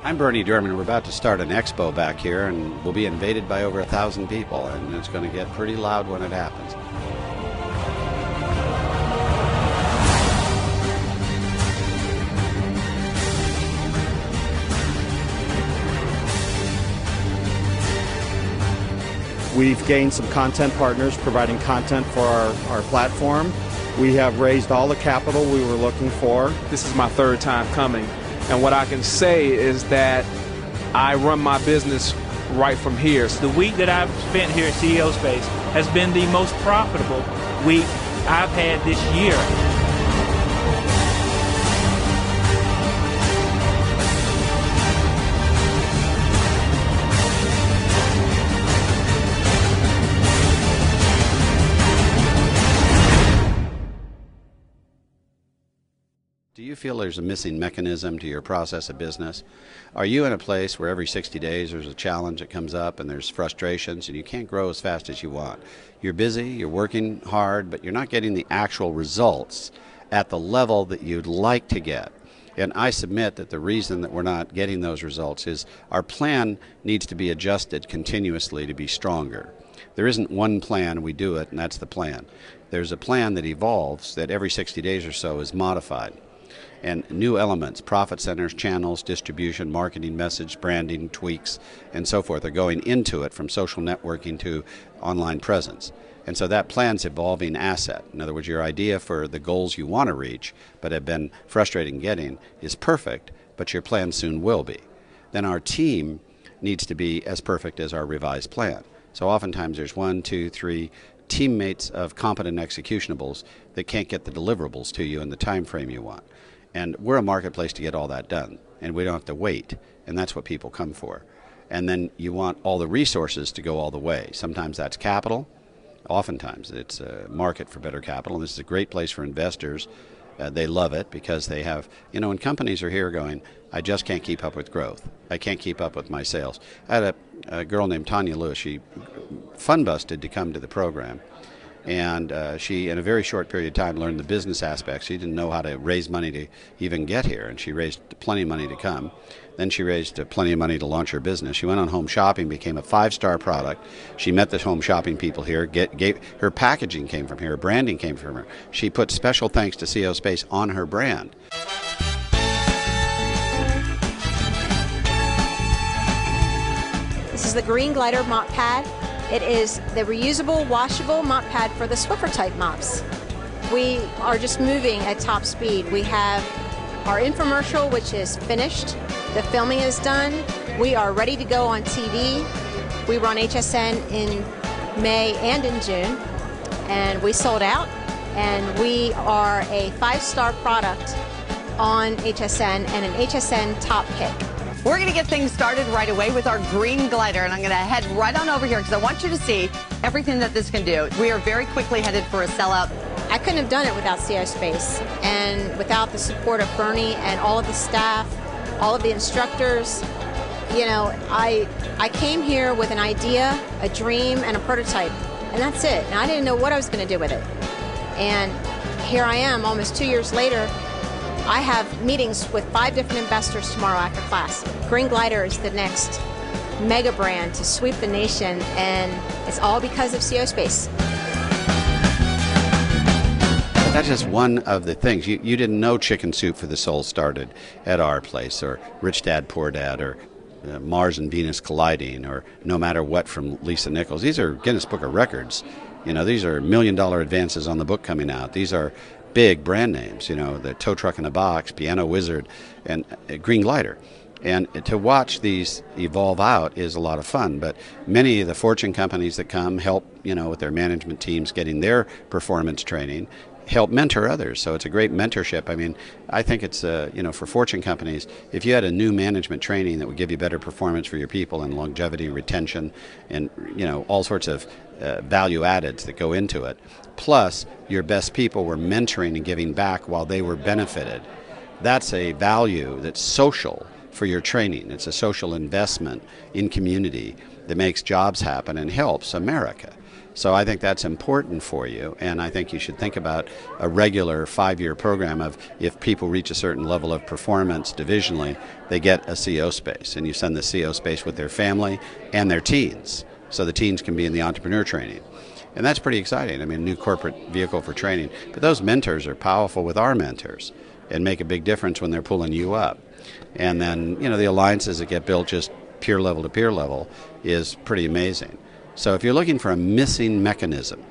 I'm Berny Dohrmann. We're about to start an expo back here, and we'll be invaded by over 1,000 people, and it's going to get pretty loud when it happens. We've gained some content partners providing content for our platform. We have raised all the capital we were looking for. This is my third time coming, and what I can say is that I run my business right from here. The week that I've spent here at CEO Space has been the most profitable week I've had this year. Do you feel there's a missing mechanism to your process of business? Are you in a place where every 60 days there's a challenge that comes up and there's frustrations and you can't grow as fast as you want? You're busy, you're working hard, but you're not getting the actual results at the level that you'd like to get. And I submit that the reason that we're not getting those results is our plan needs to be adjusted continuously to be stronger. There isn't one plan, we do it, and that's the plan. There's a plan that evolves that every 60 days or so is modified. And new elements, profit centers, channels, distribution, marketing, message, branding, tweaks, and so forth are going into it, from social networking to online presence. And so that plan's evolving asset. In other words, your idea for the goals you want to reach but have been frustrating getting is perfect, but your plan soon will be. Then our team needs to be as perfect as our revised plan. So oftentimes there's 1, 2, 3 teammates of competent executables that can't get the deliverables to you in the time frame you want. And we're a marketplace to get all that done, and we don't have to wait, and that's what people come for. And then you want all the resources to go all the way. Sometimes that's capital. Oftentimes it's a market for better capital. This is a great place for investors. They love it because they have, when companies are here going, I just can't keep up with growth. I can't keep up with my sales. I had a girl named Tanya Lewis. She fun-busted to come to the program. And she, in a very short period of time, learned the business aspects. She didn't know how to raise money to even get here, and she raised plenty of money to come. Then she raised plenty of money to launch her business. She went on home shopping, became a 5-star product. She met the home shopping people here. Her packaging came from here. Her branding came from her. She put special thanks to CEO Space on her brand. This is the Green Glider Mop Pad. It is the reusable, washable mop pad for the Swiffer type mops. We are just moving at top speed. We have our infomercial, which is finished. The filming is done. We are ready to go on TV. We were on HSN in May and in June, and we sold out. And we are a 5-star product on HSN and an HSN top pick. We're going to get things started right away with our green glider, and I'm going to head right on over here because I want you to see everything that this can do. We are very quickly headed for a sellout. I couldn't have done it without CEO Space and without the support of Bernie and all of the staff, all of the instructors. I came here with an idea, a dream, and a prototype, and that's it. And I didn't know what I was going to do with it. And here I am almost 2 years later. I have meetings with 5 different investors tomorrow after class. Green Glider is the next mega brand to sweep the nation, and it's all because of CEO Space. That's just one of the things. You didn't know Chicken Soup for the Soul started at our place, or Rich Dad Poor Dad, or Mars and Venus Colliding, or No Matter What from Lisa Nichols. These are Guinness Book of Records. These are $1 million advances on the book coming out. These are big brand names, the Tow Truck in a Box, Piano Wizard, and Green Glider. And to watch these evolve out is a lot of fun. But many of the Fortune companies that come help, with their management teams getting their performance training, help mentor others. So it's a great mentorship. I think it's, for Fortune companies, if you had a new management training that would give you better performance for your people and longevity and retention and, all sorts of value addeds that go into it, plus your best people were mentoring and giving back while they were benefited, that's a value that's social for your training. It's a social investment in community that makes jobs happen and helps America. So I think that's important for you, and I think you should think about a regular 5-year program of if people reach a certain level of performance divisionally, they get a CO space, and you send the CO space with their family and their teens, so the teens can be in the entrepreneur training. And that's pretty exciting. I mean, a new corporate vehicle for training. But those mentors are powerful with our mentors and make a big difference when they're pulling you up. And then, the alliances that get built just peer level to peer level is pretty amazing. So if you're looking for a missing mechanism,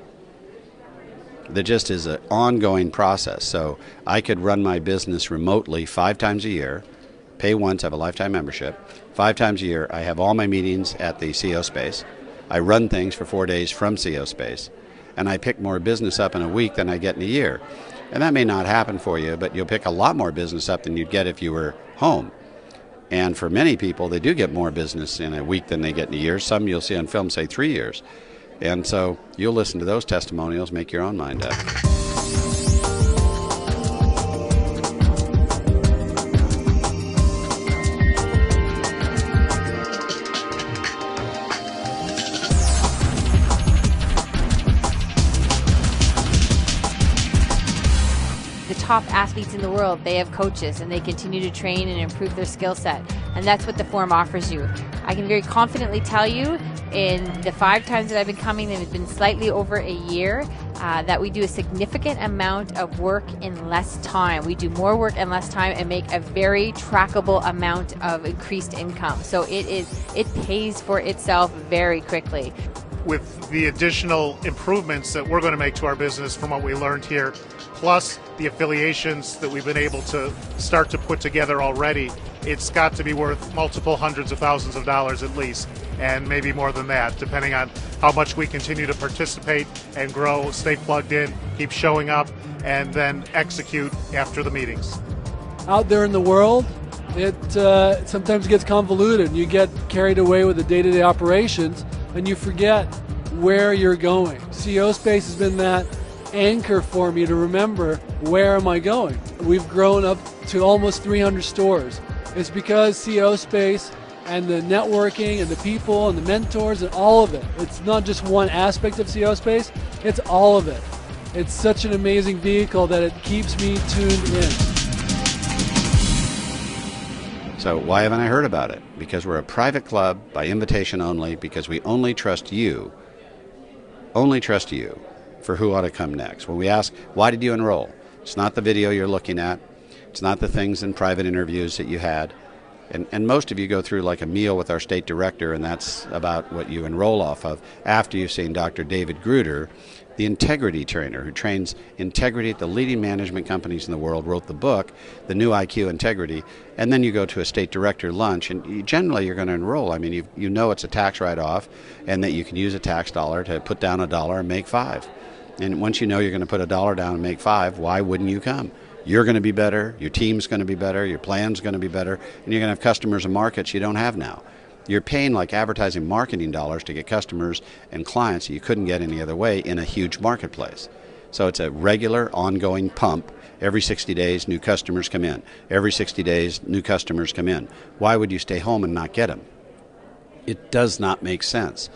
that just is an ongoing process. So I could run my business remotely 5 times a year, pay once, have a lifetime membership. 5 times a year, I have all my meetings at the CO space. I run things for 4 days from CO space, and I pick more business up in a week than I get in a year. And that may not happen for you, but you'll pick a lot more business up than you'd get if you were home. And for many people, they do get more business in a week than they get in a year. Some you'll see on film say 3 years. And so you'll listen to those testimonials, make your own mind up. Top athletes in the world, they have coaches and they continue to train and improve their skill set, and that's what the forum offers you. I can very confidently tell you in the 5 times that I've been coming, and it's been slightly over a year, that we do a significant amount of work in less time. We do more work in less time and make a very trackable amount of increased income. So it pays for itself very quickly. With the additional improvements that we're going to make to our business from what we learned here, plus the affiliations that we've been able to start to put together already, it's got to be worth multiple hundreds of thousands of dollars at least, and maybe more than that, depending on how much we continue to participate and grow, stay plugged in, keep showing up, and then execute after the meetings. Out there in the world, it sometimes gets convoluted. You get carried away with the day-to-day operations, and you forget where you're going. CO Space has been that anchor for me to remember, where am I going? We've grown up to almost 300 stores. It's because CO Space and the networking and the people and the mentors and all of it. It's not just one aspect of CO Space, it's all of it. It's such an amazing vehicle that it keeps me tuned in. So why haven't I heard about it? Because we're a private club by invitation only, because we only trust you for who ought to come next. When we ask, why did you enroll? It's not the video you're looking at. It's not the things in private interviews that you had. And most of you go through like a meal with our state director, and that's about what you enroll off of after you've seen Dr. David Gruder, the integrity trainer who trains integrity at the leading management companies in the world, wrote the book, The New IQ Integrity, and then you go to a state director lunch, and generally you're going to enroll. I mean, you know it's a tax write-off, and that you can use a tax dollar to put down $1 and make $5. And once you know you're going to put $1 down and make $5, why wouldn't you come? You're going to be better, your team's going to be better, your plan's going to be better, and you're going to have customers and markets you don't have now. You're paying like advertising marketing dollars to get customers and clients that you couldn't get any other way in a huge marketplace. So it's a regular, ongoing pump. Every 60 days, new customers come in. Every 60 days, new customers come in. Why would you stay home and not get them? It does not make sense.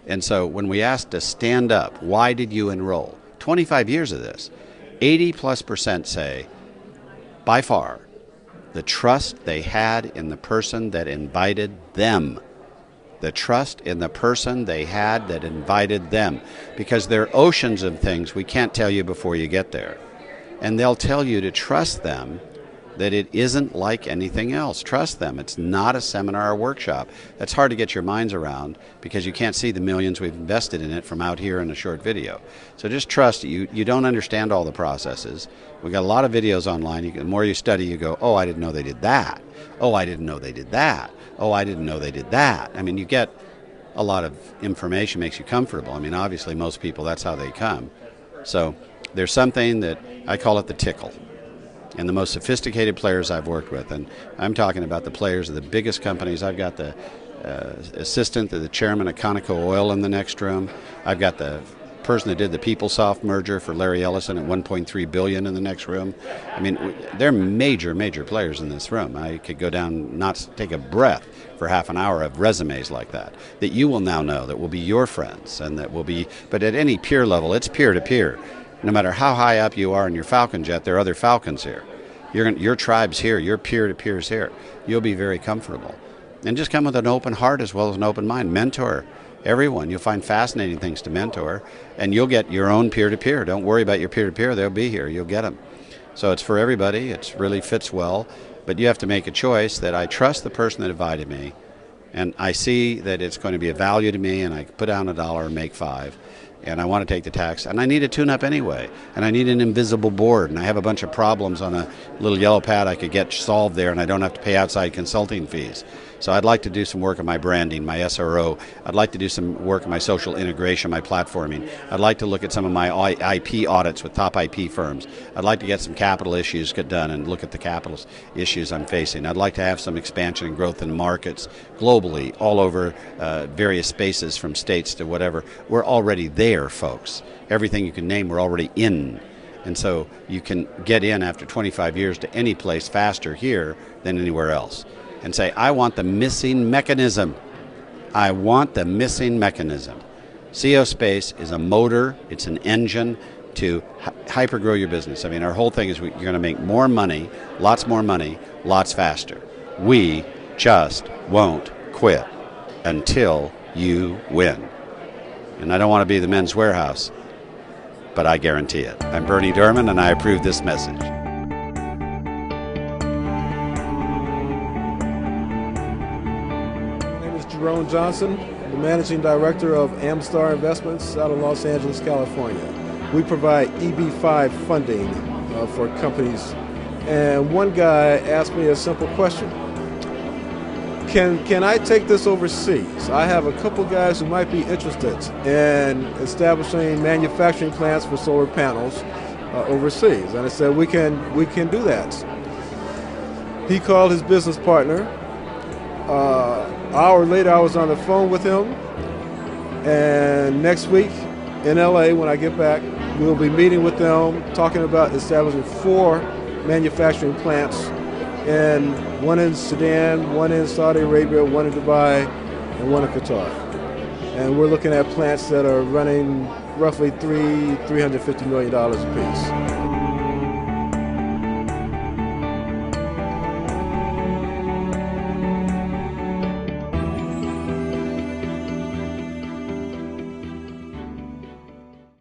And so when we ask to stand up, why did you enroll? 25 years of this. 80+% say, by far, the trust they had in the person that invited them. The trust in the person they had that invited them. Because there are oceans of things we can't tell you before you get there. And they'll tell you to trust them, that it isn't like anything else. Trust them. It's not a seminar or workshop. That's hard to get your minds around because you can't see the millions we've invested in it from out here in a short video. So just trust. You don't understand all the processes. We've got a lot of videos online. The more you study, you go, oh, I didn't know they did that. Oh, I didn't know they did that. Oh, I didn't know they did that. I mean, you get a lot of information, makes you comfortable. I mean, obviously, most people, that's how they come. So there's something that I call it the tickle. And the most sophisticated players I've worked with, and I'm talking about the players of the biggest companies. I've got the assistant to the chairman of Conoco Oil in the next room. I've got the person that did the PeopleSoft merger for Larry Ellison at $1.3 billion in the next room. I mean, they're major players in this room. I could go down, not take a breath for half an hour of resumes like that you will now know, that will be your friends, and that will be, but at any peer level, it's peer to peer. No matter how high up you are in your Falcon jet, there are other Falcons here. Your tribe's here, your peer to peer's here. You'll be very comfortable. And just come with an open heart as well as an open mind. Mentor everyone. You'll find fascinating things to mentor, and you'll get your own peer-to-peer. Don't worry about your peer-to-peer. They'll be here. You'll get them. So it's for everybody. It really fits well. But you have to make a choice that I trust the person that invited me, and I see that it's going to be a value to me, and I put down $1 and make $5. And I want to take the tax, and I need a tune-up anyway, and I need an invisible board, and I have a bunch of problems on a little yellow pad I could get solved there, and I don't have to pay outside consulting fees. So I'd like to do some work on my branding, my SRO. I'd like to do some work on my social integration, my platforming. I'd like to look at some of my IP audits with top IP firms. I'd like to get some capital issues done and look at the capital issues I'm facing. I'd like to have some expansion and growth in markets globally, all over various spaces from states to whatever. We're already there, folks. Everything you can name, we're already in. And so you can get in after 25 years to any place faster here than anywhere else. And say, I want the missing mechanism. I want the missing mechanism. CEO Space is a motor, it's an engine to hyper-grow your business. I mean, our whole thing is you're going to make more money, lots faster. We just won't quit until you win. And I don't want to be the Men's Warehouse, but I guarantee it. I'm Berny Dohrmann, and I approve this message. Ron Johnson, the Managing Director of Amstar Investments out of Los Angeles, California. We provide EB-5 funding for companies. And one guy asked me a simple question. Can I take this overseas? I have a couple guys who might be interested in establishing manufacturing plants for solar panels overseas. And I said, we can do that. He called his business partner. Hour later, I was on the phone with him, and next week in LA, when I get back, we'll be meeting with them, talking about establishing 4 manufacturing plants, and one in Sudan, one in Saudi Arabia, one in Dubai, and one in Qatar. And we're looking at plants that are running roughly $350 million apiece.